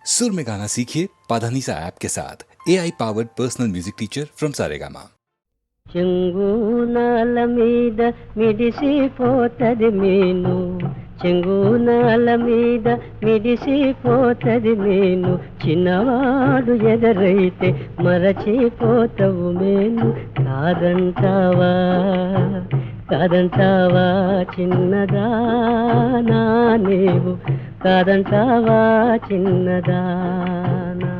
सुर में गाना सीखिए पाधानीसा ऐप के साथ AI powered personal music teacher from Saregama. చెంగునాల మీద మిడిసిపోతది మీను, చెంగునాల మీద మిడిసిపోతది మీను, చిన్నవాడు ఎదరైతే మరచిపోతవు మేను. కాదంటావా కాదంటావా చిన్నదానా, నీవు కాదంటావా చిన్నదానా.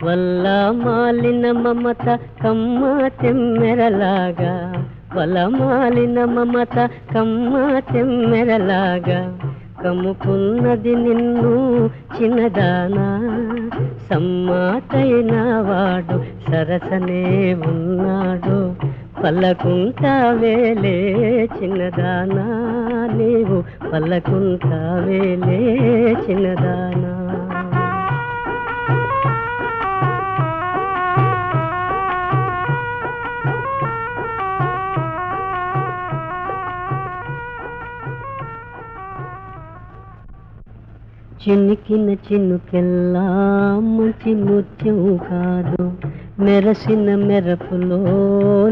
వల్ల మాలిన మమత కమ్మ తెమ్మెరలాగా, వల్ల మాలిన మమత కమ్మ తెమ్మెరలాగా, కమ్ముకున్నది నిన్ను చిన్నదానా. సమ్మాటైన వాడు సరసనే ఉన్నాడు, పల్లకుంటావేలే చిన్నదానా, నీవు పల్లకుంటావేలే చిన్నదానా. చినికిన చినుకెల్లా మంచి ముత్యం కాదు, మెరసిన మెరపులో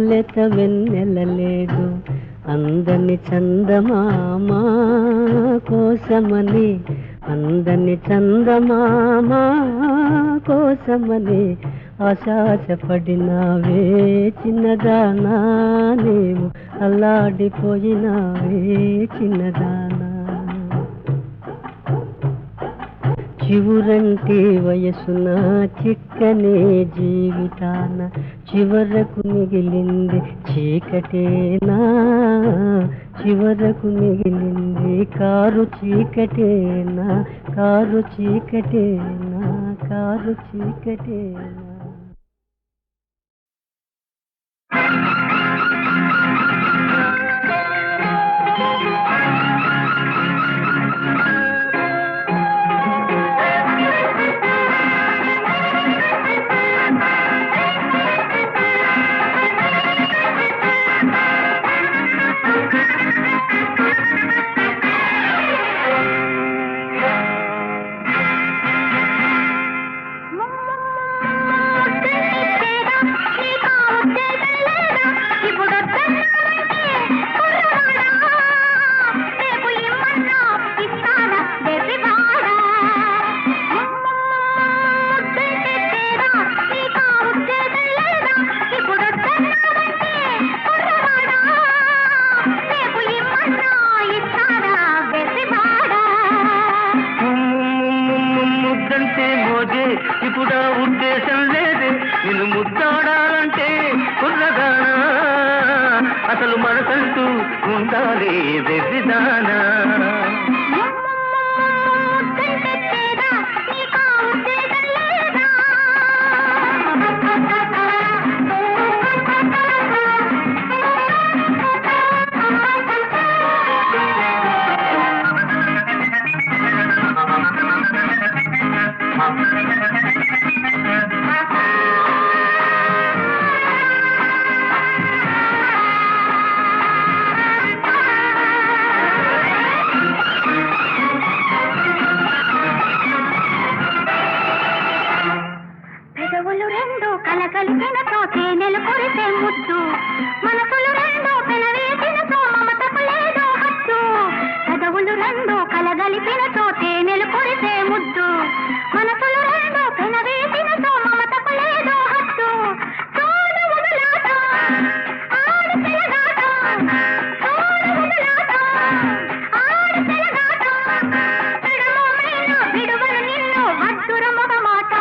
లేత వెన్నెలలేదు. అందని చందమామ కోసమని, అందని చందమామ కోసమని ఆశాసపడినావే చిన్నదానా, నీవు అల్లాడిపోయినావే చిన్నదానా. చివురంటి వయసున చిక్కనే జీవితాన చివరకు మిగిలింది చీకటేనా, చివరకు మిగిలింది కారు చీకటేనా, కారు చీకటేనా, కారు చీకటేనా. ఇప్పుడు ఉద్దేశం లేదే నిన్ను ముద్దాడాలంటే కుర్రగానా, అసలు మనసంటూ ఉండాలి వెర్రిదానా. పెదవులు రెండు కలగలిపినతో తేనెలు కొరిసే ముద్దు, మనసులు రెండు పెనవేసినతో మమతకు లేదు హద్దు. పెదవులు రెండు కలగలిపినతో తేనెలు కొరిసే ముద్దు, మనసులు రెండు పెనవేసినతో మమతకు లేదు హద్దు. తోడు ఉబలాట ఆడు తెలగాట, తోడు ఉబలాట ఆడు తెలగాట, విడమోమైనా విడువను నిన్ను వద్దుర మొగమాట.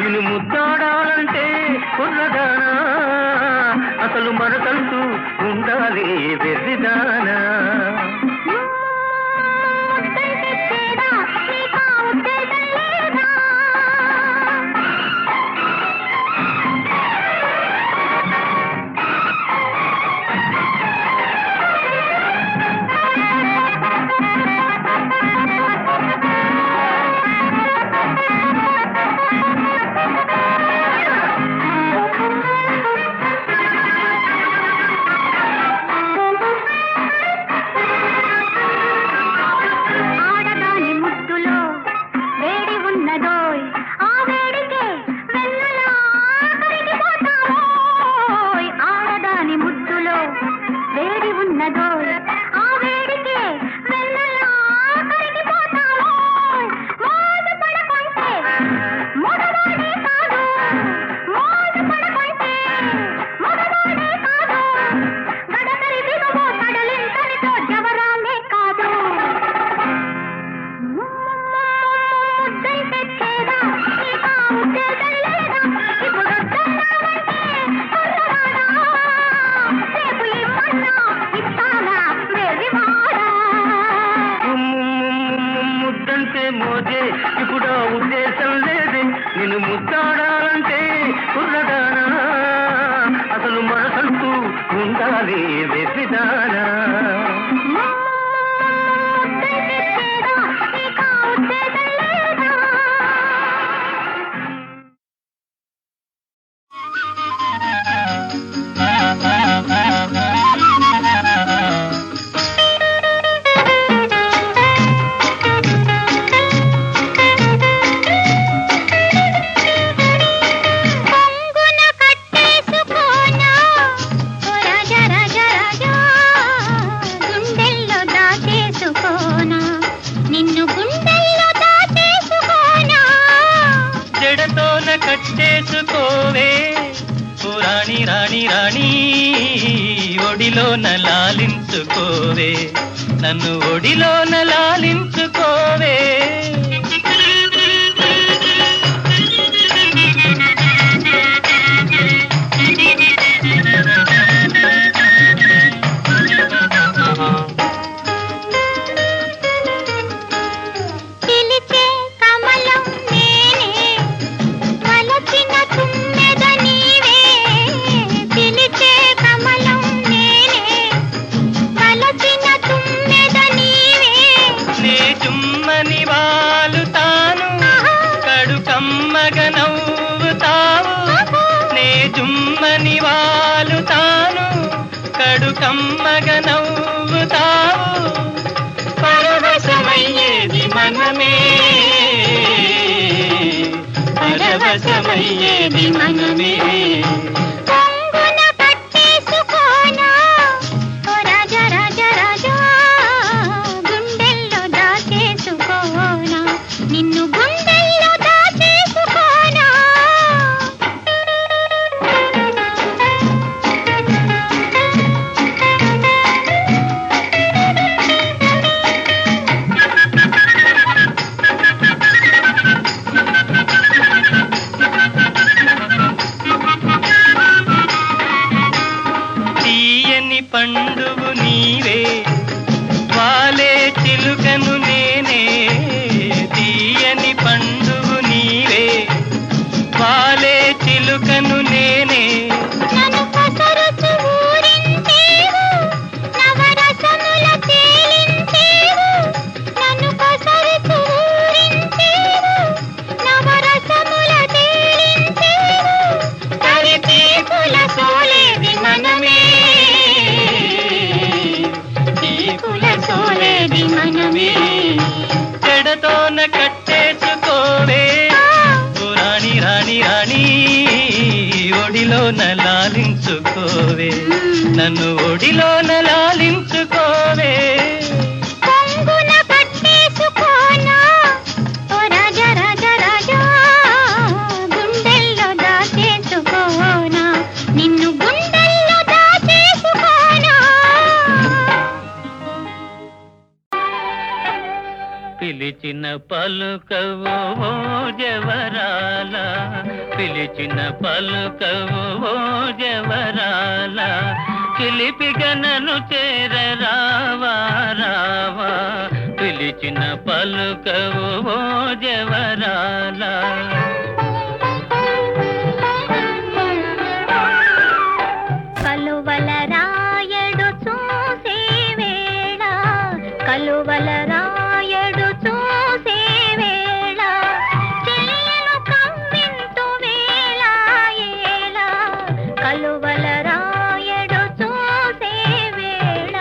నిన్ను ముద్దాడాలంటే కుర్రదానా, అసలు మనసంటూ ఉండాలి వెర్రిదానా. ఉన్నదోయ్ ఆ వేడికే వెన్నెలా కరిగిపోతావోయ్ ఆడదాని ముద్దులో వేడి ఉన్నదోయ్ ఆ వేడికే వెన్నెలా కరిగిపోతావోయ్ మోజు పడకుంటే మగవాడే కాదు మోజు పడకుంటే మగవాడే కాదు గడకరి దిగువో తడలింతనితో జవరాలే కాదు ముద్దై తెచ్చేదా నీక ఉద్దేశం లేదా ఇప్పుడు వద్దన్నావంటే కుర్రవాడా రేపు ఇమ్మన్నా ఇస్తానా వెర్రివాడా ముద్దంటే మోజే ఇప్పుడు ఉద్దేశం లేదే నిన్ను ముద్దాడాలంటే కుర్రదానా అసలు మనసంటూ ఉండాలి వెర్రిదానా ముద్దై తెచ్చేదా నీక ఉద్దేశం లేదా కొంగున కట్టేసుకోనా ఓ రాజా రాజా రాజా గుండెల్లో దాచేసుకోనా నిన్ను గుండెల్లో దాచేసుకోనా జడతోన కట్టేసుకోవే ఓ రాణి రాణి రాణి ఒడిలోన లాలించుకోవే నన్ను ఒడిలోన లాలించుకోవే పిలిచే కమలం నేనే వలచిన తుమ్మెద నీవే పిలిచే కమలం నేనే వలచిన తుమ్మెద నీవే నే చుమ్మని వాలుతాను కడు కమ్మగ నవ్వుతావు నే చుమ్మని వాలుతాను కడు కమ్మగ నవ్వుతావు పరవశమయ్యేది మనమే పరవశమయ్యేది మనమే కొంగున కట్టేసుకోనా ఓ రాజా రాజా రాజా గుండెల్లో దాచేసుకోనా నిన్ను గుండెల్లో దాచేసుకోనా తీయని పండువు నీవే వాలే చిలుకను నేనే తీయని పండువు నీవే వాలే చిలుకను నేనే నన్ను పసరుచు ఊరించేవు నవరసముల తేలించేవు నన్ను పసరుచు ఊరించేవు నవరసముల తేలించేవు తరితీపుల సోలేది మనమే తీపుల సోలేది మనమే జడతోన కట్టేసుకోవే ఓ రాణి రాణి రాణి ఒడిలోన లాలించుకోవే నన్ను ఒడిలోన లాలించుకోవే కొంగున కట్టేసుకోనా ఓ రాజా రాజా రాజా గుండెల్లో దాచేసుకోనా నిన్ను గుండెల్లో దాచేసుకోనా పిలిచిన పలుకవు ఓ జవరాల పిలిచిన పలుకవు ఓ జవరాల చిలిపిగా నన్ను చేర రావా రావా పిలిచిన పలుకవు ఓ జవరాల కలువల రాయడు చూసే వేళ కలువల రాయడు చూసే వేళ చెయ్యను కవ్వింతు వేళ ఏళ కలువల రాయడు చూసే వేళ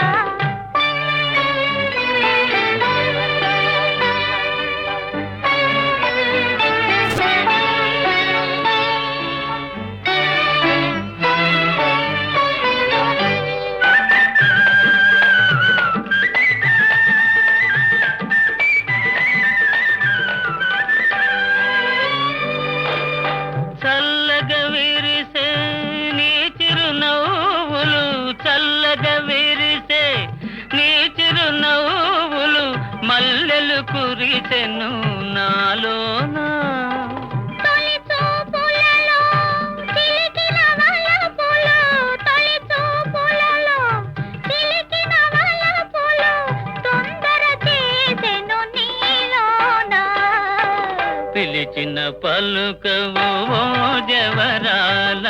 చేసెను నాలోనా. తొలి చూపులలో చిలికిన వలపులు, తొలి చూపులలో చిలికిన వలపులు తొందర చేసెను నీలోనా. పిలిచిన పలుకవు ఓ జవరాల,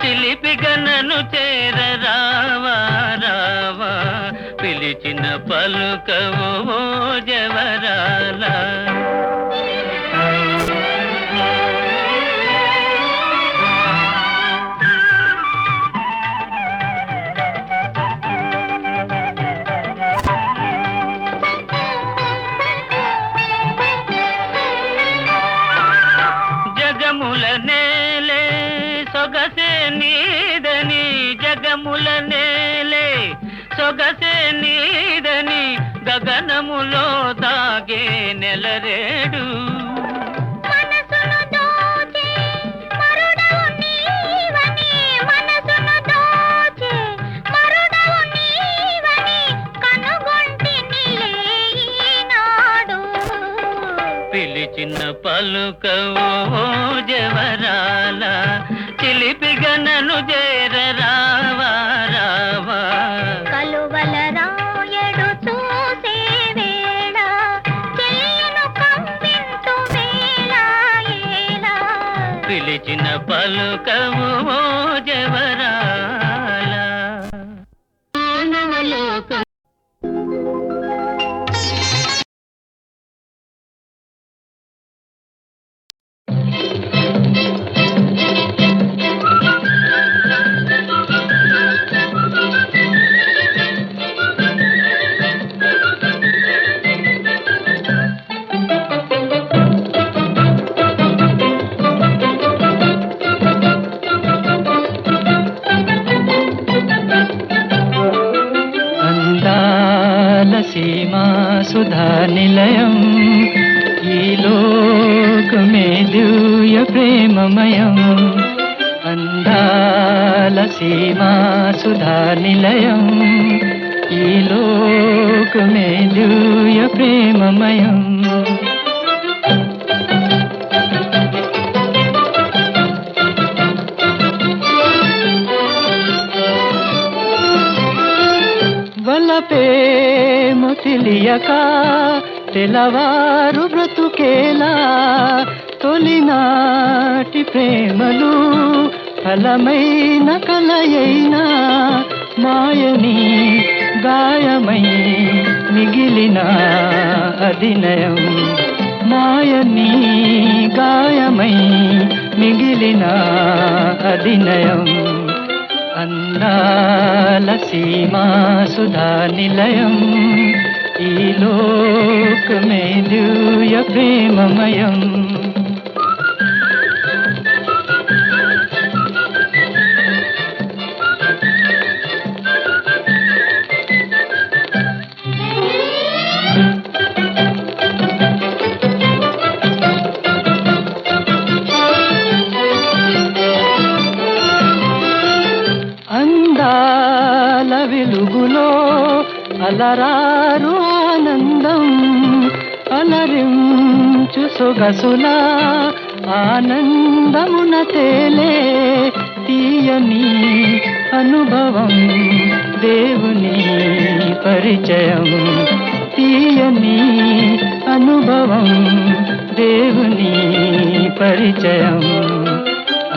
చిలిపిగా నన్ను చేరరావా రావా. పిలిచిన పలుకవు ఓ జవరాల. జగముల నేలే సొగసే నీదని, జగముల నేలే సొగసే నీదని, గగనములో దాగే నెలరేడు. మనసును దోచే మరుడవు నీవని, మనసును దోచే మరుడవు నీవని కనుగొంటినిలే ఈనాడు. పిలిచిన పలుకవు ఓ జవరాల, చిలిపిగా నన్ను చేరరావా రావా. కలువల రాయడు చూసే వేళ, చెలియను కవ్వింతు వేళ ఏళ. పిలిచిన పలుకవు ఓ జవరాల. అందాల సీమా సుధా నిలయం, ఈ లోకమే దివ్య ప్రేమమయం. అందాల సీమా సుధా నిలయం, ఈ లోకమే దివ్య ప్రేమమయం. వలపేమో తెలియక తెలవారు బ్రతుకేలా, తొలినాటి ప్రేమలు ఫలమైన కలయైనా మాయని గాయమై మిగిలిన అధినయం. మాయని గాయమై మిగిలిన అధినయం. అందాల సీమా సుధా నిలయం, ఈ లోకమే దివ్య ప్రేమమయం. అందాల వెలుగులో అలరారు ఆనందం, అలరించు సొగసుల ఆనందమున తేలే తీయని అనుభవం, దేవుని పరిచయం. తీయని అనుభవం, దేవుని పరిచయం.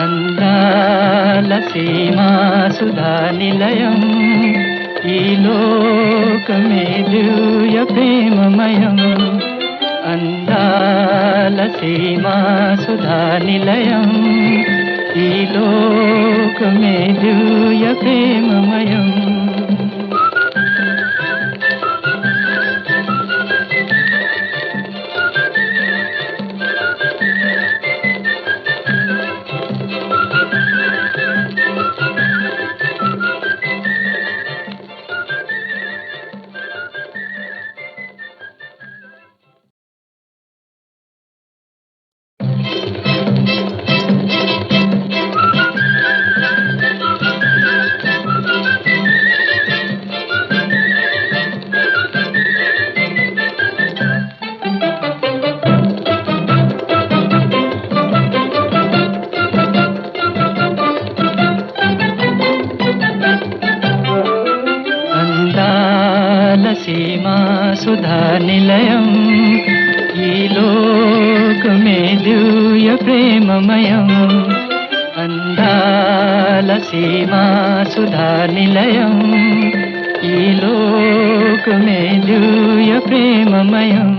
అందాల సీమా సుధా నిలయం, ఈ లోకమే దివ్య ప్రేమమయం. అందాల సీమా సుధా నిలయం, ఈ లోకమే దివ్య ప్రేమమయం. దివ్య ప్రేమమయం అందాల సీమా సుధా నిలయం ఈ లోకమే దివ్య ప్రేమమయం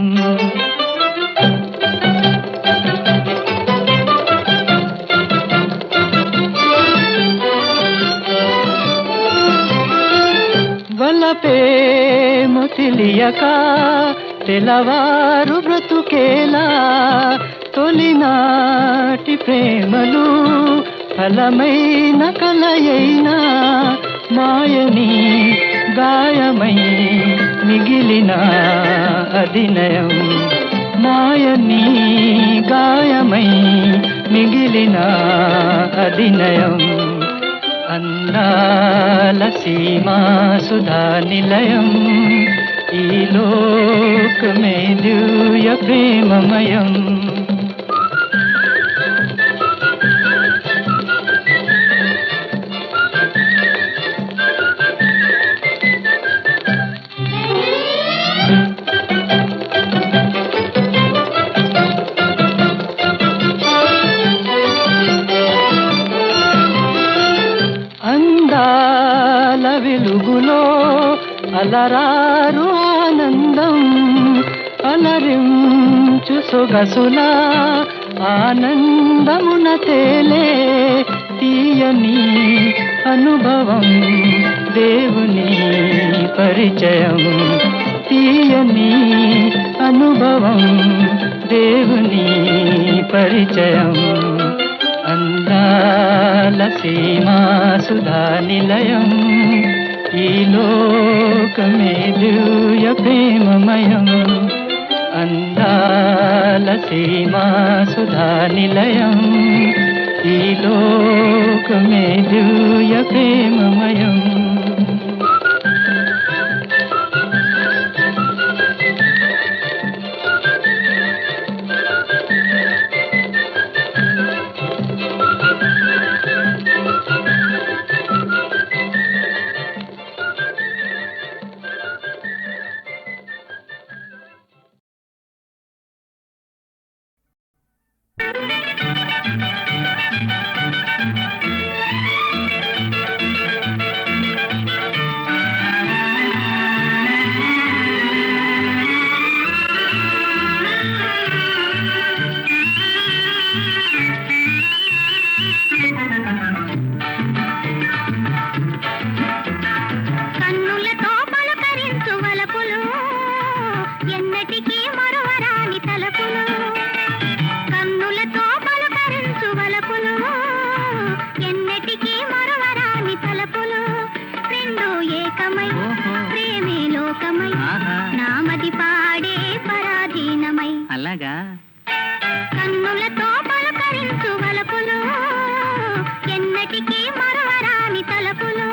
వలపేమో తెలియక తెలవారు బ్రతుకేలా తొలినాటి ప్రేమలు ఫలమైన కలయైనా మాయని గాయమై మిగిలిన అధినయం మాయని గాయమై మిగిలిన అధినయం అందాల సీమా సుధా నిలయం ఈ లోకమే దివ్య ప్రేమమయం అందాల వెలుగులో అలరారు ఆనందం అలరించు సొగసుల ఆనందమున తేలే తీయని అనుభవం దేవుని పరిచయం తీయని అనుభవం దేవుని పరిచయం అందాల సీమా సుధా నిలయం ఈ లోకమే దివ్య ప్రేమమయం అందాల సీమా సుధా నిలయం ఈ లోకమే దివ్య ప్రేమమయం కన్నులతో పలకరించు వలపులు ఎన్నటికీ మరువరాని తలపులు కన్నులతో పలకరించు వలపులు ఎన్నటికీ మరువరాని తలపులు రెండు ఏకమై ప్రేమే లోకమై నామది పాడే పరాధీనమై అలాగా కన్నులతో పలకరించు వలపులు ఎన్నటికీ మరువరాని తలపులు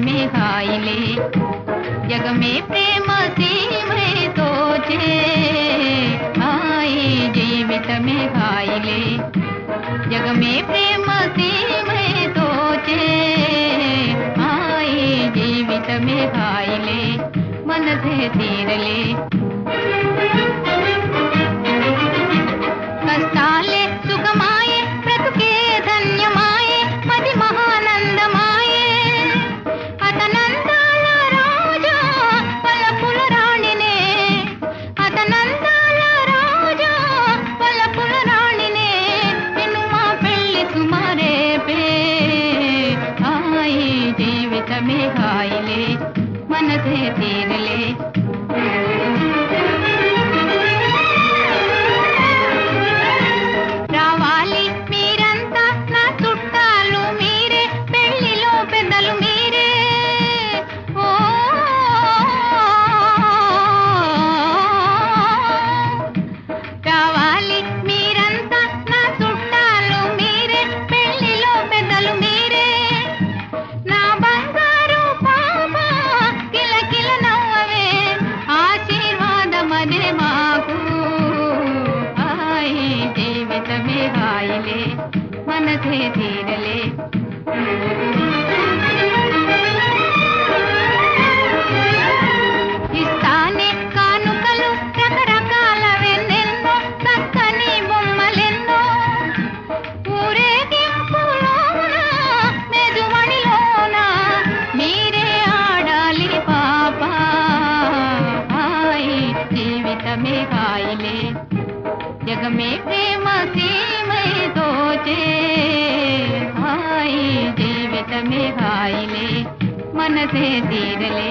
में हाइले जग में प्रेम सीमे तोचे आए जीवित में हाइले जग में प्रेम सीमे तोचे आए जीवित में हाइले मन से తీరలే కష్టాలే సుఖమాయే బ్రతుకే ధన్యమాయే మది మహానందమాయే అతనందాల రాజా పల్లపుల రాణినే అతనందాల రాజా పల్లపుల రాణినే నిన్ను మా పెళ్లి సుమారేపే హాయి జీవితమే హాయిలే మనసే తీరలే రావాలి మీరంతా నా చుట్టాలు మీరే పెళ్లిలో పెద్దలు మీరే ఓ రావాలి మీరంతా నా చుట్టాలు మీరే పెళ్లిలో పెద్దలు మీరే నా బంగారు పాప కిలకిల నవ్వవే ఆశీర్వాదమదే మాకు హాయి జీవితమే హాయిలే మనసే తీరలే ఇస్తానే కానుకలు రకరకాల వెన్నెన్నో చక్కని బొమ్మలెన్నో ఊరేగింపులోన మెజుమణిలోన మీరే ఆడాలి పాప హాయి జీవితమే హాయిలే जग में प्रेम सीमे तोचे हाई जीवित में हाइले मन से తీరలే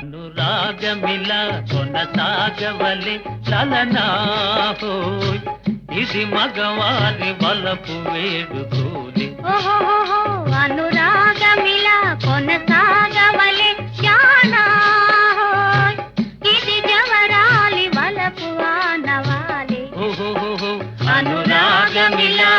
అనురాగమిలా కొనసాగవలే లలనా హోయ్ ఇది మగవారి వలపు వేడుకోలే అనురాగమిలా కొనసాగవలే జానా హోయ్ ఇది జవరాలి వలపు ఆనవాలే ఓహో అనురాగమిలా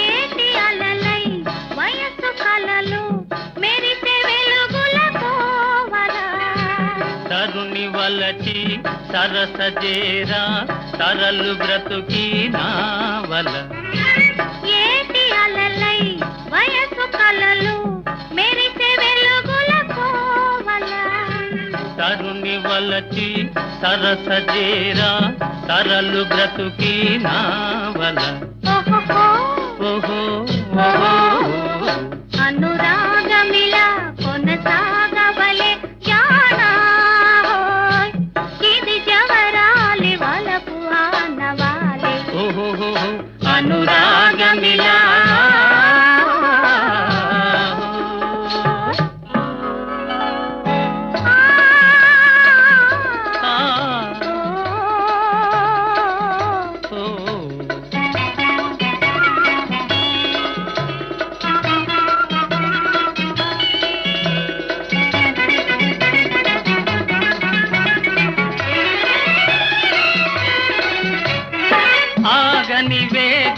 ఏటి అలలై వయసు కలలు మెరిసే వెలుగుల కోవలా తరుణి వలచి సరస జేరా తరలు బ్రతుకి నావల ఏటి అలలై వయసు కలలు మెరిసే వెలుగుల కోవలా తరుణి వలచి సరస జేరా తరలు బ్రతుకి నావల ఓహో ఓహో ఓహో అనురాగమిలా కొనసాగవలే జానా హోయ్ ఇది జవరాలి వలపు ఆనవాలే ఓహో అనురాగమిలా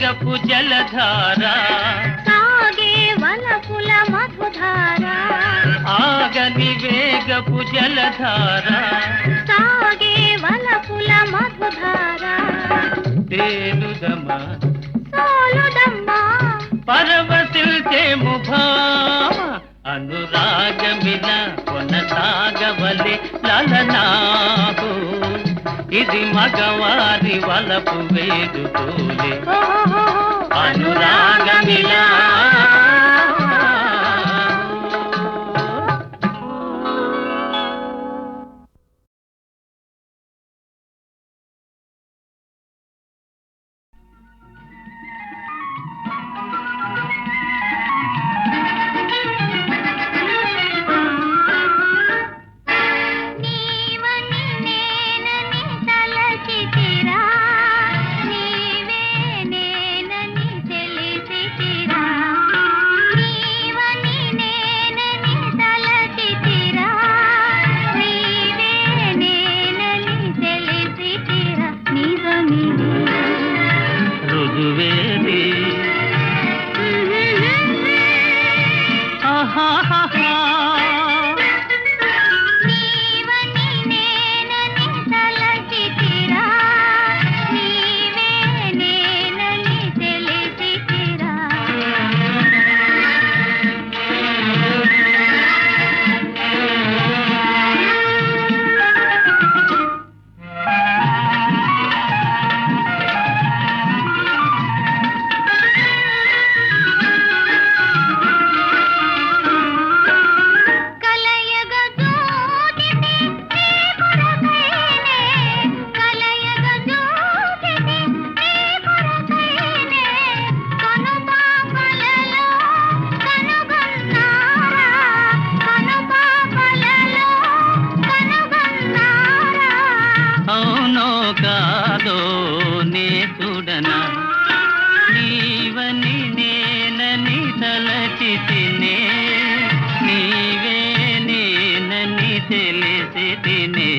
వేగపు జలధార సాగే వలపుల మధుధార ఆగని వేగపు జలధార సాగే వలపుల మధుధార తేలుదమా సోలుదమ్మా పరవశిల్చేము భామ అనురాగమిల కొనసాగవలే లలనాహో ఇది మగవారి వలపు వేడుకోలే అనురాగమిలా నీవని నేనని తలచితిరా నీవే నేనని తెలిసితిరా నీవని నేనని తలచితిరా నీవే నేనని తెలిసితిరా నిజమే రుజువేది ఆహాహా నీవని నేనని తలచితిరా నీవే నేనని తెలిసితిరా కలయగ జోగిని నీ కొరకైనే కలయగ జోగిని నీ కొరకైనే కనుపాపలలో కనుగొన్నారా కనుపాపలలో కనుగొన్నారా అవునో కాదో నే చూడనా నీవని నేనని తలచితినే నీవే నేనని తెలిసి తినే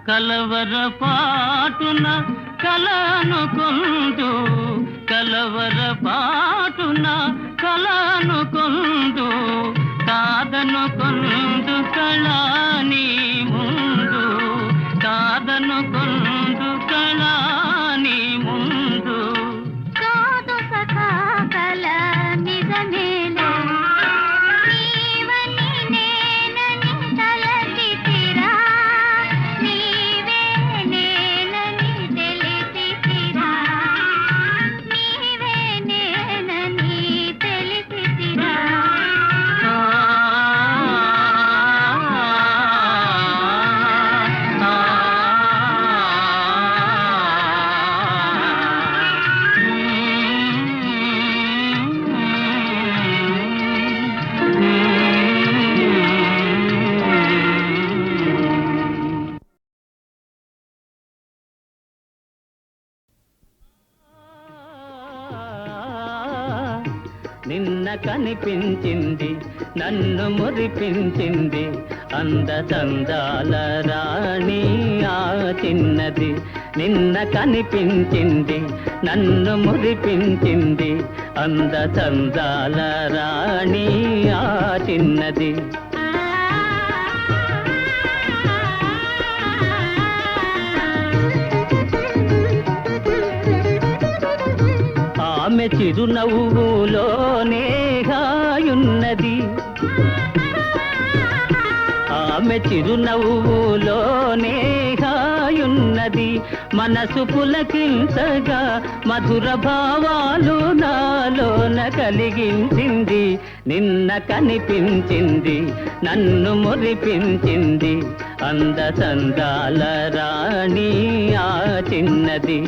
కలవర పాటున కలనుకొందు కలవర పాటున కలనుకొందు కాదనుకొందు కళాని ముందు కాదనుకొందు కళాని ముందు కాదు సఖా కల నిజమేలే నీవని నేనని తలచితిరా నీవే నేనని తెలిసితిరా నీవే నేనని తెలిసితిరా నిన్న కనిపించింది నన్ను మురిపించింది అందచందాల రాణి ఆ చిన్నది నిన్న కనిపించింది నన్ను మురిపించింది అందచందాల రాణి ఆ చిన్నది ఆమె చిరునవ్వులోనే హాయున్నది ఆమె చిరునవ్వులోనే హాయున్నది మనసు పులకించగా మధుర భావాలు నాలోన కలిగించింది నిన్న కనిపించింది నన్ను మురిపించింది అందచందాల రాణి ఆ చిన్నది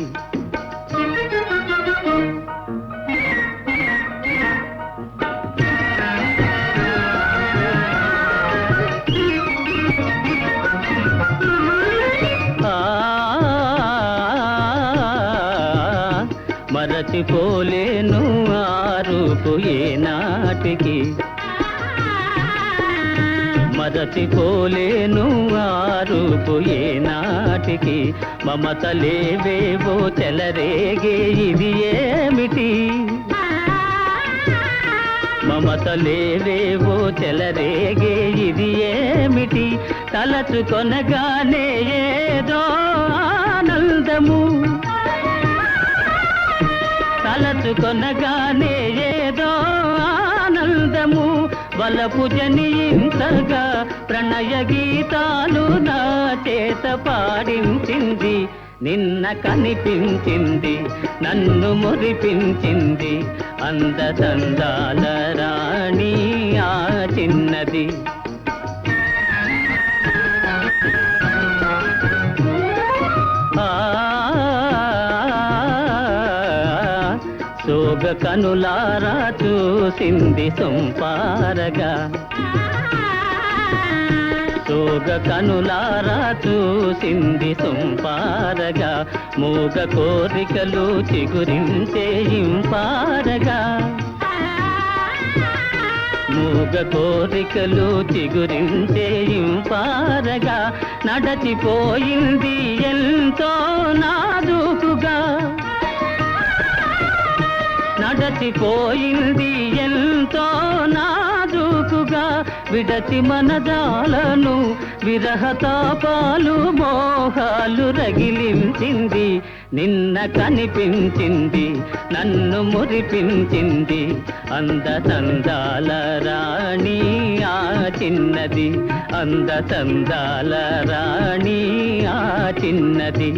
మరచిపోలేను ఆ రూపు ఏనాటికి, మరచిపోలేను ఆ రూపు ఏనాటికి. మమతలేవేవో చెలరేగే ఇది ఏమిటి, మమతలేవేవో చెలరేగే ఇది ఏమిటి. తలచుకొనగానే ఏదో ఆనందము, తలచుకొనగానే ఏదో ఆనందము. వలపు జనించగా ప్రణయ గీతాలు నా చేత పాడించింది. నిన్న కనిపించింది నన్ను మురిపించింది, అందచందాల రాణి ఆ చిన్నది. సోగ కనులారా చూసింది సొంపారగా, సోగ కనులారా చూసింది సొంపారగా. మూగ కోరికలు చిగురించే ఇంపారగా, మూగ కోరికలు చిగురించే ఇంపారగా. నడచిపోయింది ఎంతో నాజూకుగా, నడచిపోయింది ఎంతో నాజూకుగా. విడచి మనదాలను విరహతాపాలు మోహాలు రగిలించింది. నిన్న కనిపించింది నన్ను మురిపించింది, అందచందాల రాణి ఆ చిన్నది, అందచందాల రాణి ఆ చిన్నది.